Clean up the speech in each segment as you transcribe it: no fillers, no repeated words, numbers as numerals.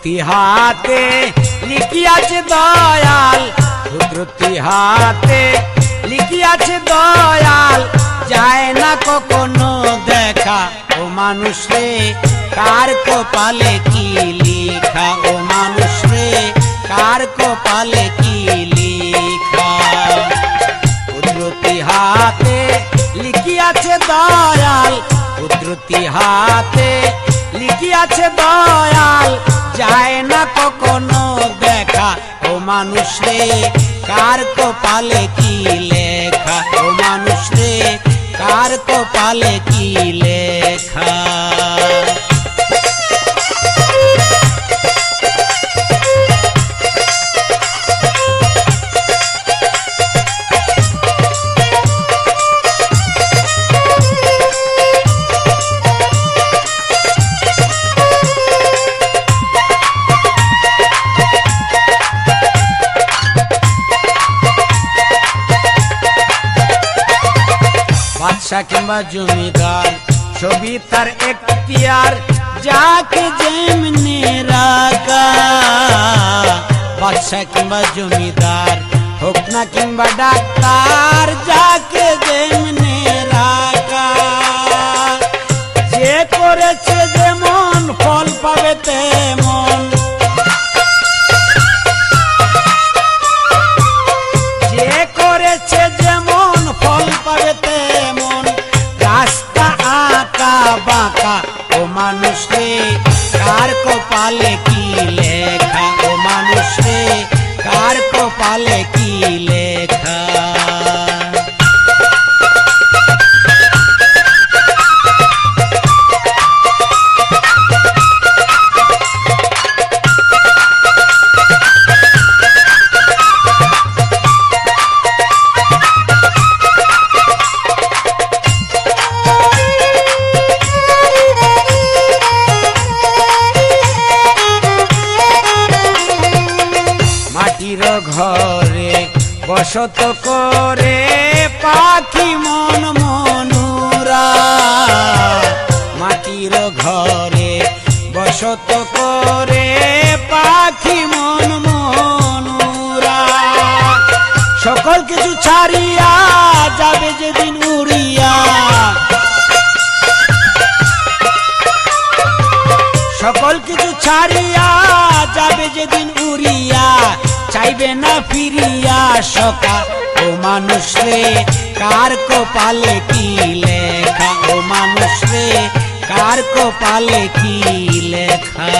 কুদরতি হাতে লিখিয়াছে দয়াল, কুদরতি হাতে লিখিয়াছে দয়াল, যায় না কখনো দেখা। ও মানুষ রে কার কপালে কি লিখা, ও মানুষ রে কার কপালে কি লিখা। কুদরতি হাতে লিখিয়াছে দয়াল, কুদরতি হাতে লিখিয়াছে দয়াল, যায় না কখনো দেখা। ও মানুষ রে কার কপালে কি লেখা, ও মানুষ রে কার কপালে কি লেখা। বাদশা কিংবা জমিদার ছবি তার এখতিয়ার, যাকে যেমনি রাখা। বাদশা কিংবা জমিদার হোক না কিংবা ডাক্তার, যাকে যেমনি রাখা। যে করেছে যেমন ফল পাবে তেমন, যে করেছে যেমন ফল পাবে তেমন। রাস্তা আঁকা বাঁকা, ও মানুষ রে কার কপালে কি লেখা, ও মানুষ রে কার কপালে কি লেখা। ঘরে বসত করে পাখি মন মনুরা, মাটির ঘরে বসত করে পাখি মন মনুরা। সকল কিছু ছাড়িয়া যাবে যেদিন উড়িয়া, সকল কিছু ছাড়িয়া যাবে যেদিন উড়িয়া, চাইবে না ফিরিয়া সকা। ও মানুষ রে কার কপালে কি লেখা, ও মানুষ রে কার কপালে কি লেখা।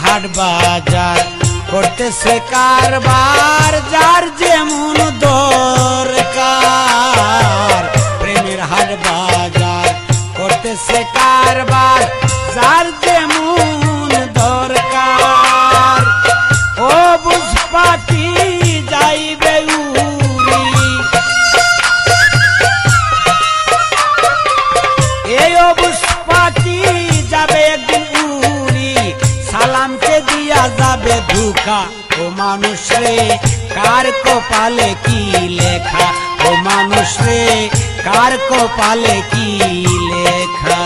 হাট বাজার করতেছে কারবার, যার যেমন দরকার। প্রেমের হাট বাজার করতেছে কারবার, যার যেমন দরকার। ও বুঝ পাখি যাইবে উড়ি, এই অবুঝ পাখি যাবে একদিন উড়ি, সালামকে দিয়া যাবে ধোঁকা। ও মানুষ রে কার কপালে কি লেখা, ও মানুষ রে কার কপালে কি লেখা।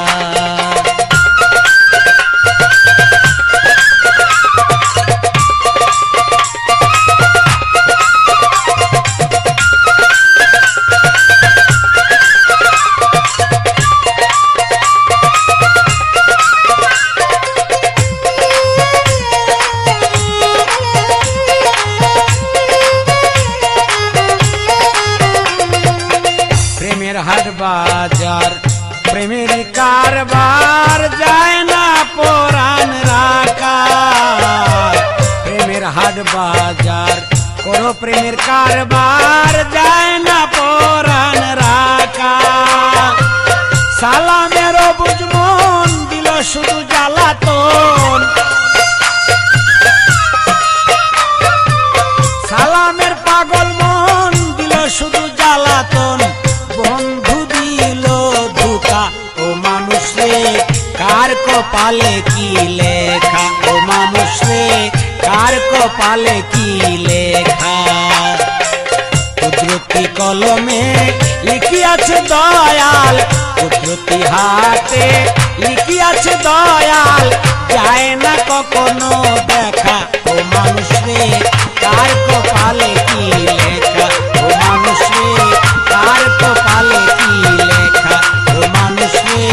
হাট বাজার প্রেমের কারবার, যায় না পরাণ রাখা। প্রেমের হাট বাজার করো প্রেমের কারবার, যায় না পরাণ রাখা। সালামের অবুঝ মন দিল শুধু জ্বালাতন, সালামের কপালে কি লেখা। কুদরতি কলমে লিখিয়াছে দয়াল, কুদরতি হাতে লিখিয়াছে দয়াল, যায় না কখনো দেখা। ও মানুষ রে কার কপালে কি লেখা, ও মানুষ রে কার কপালে কি লেখা, ও মানুষ রে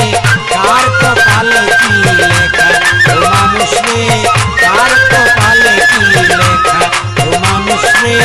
কার কপালে কি লেখা, ও মানুষ রে কার কপালে কি লেখা, ও মানুষ রে।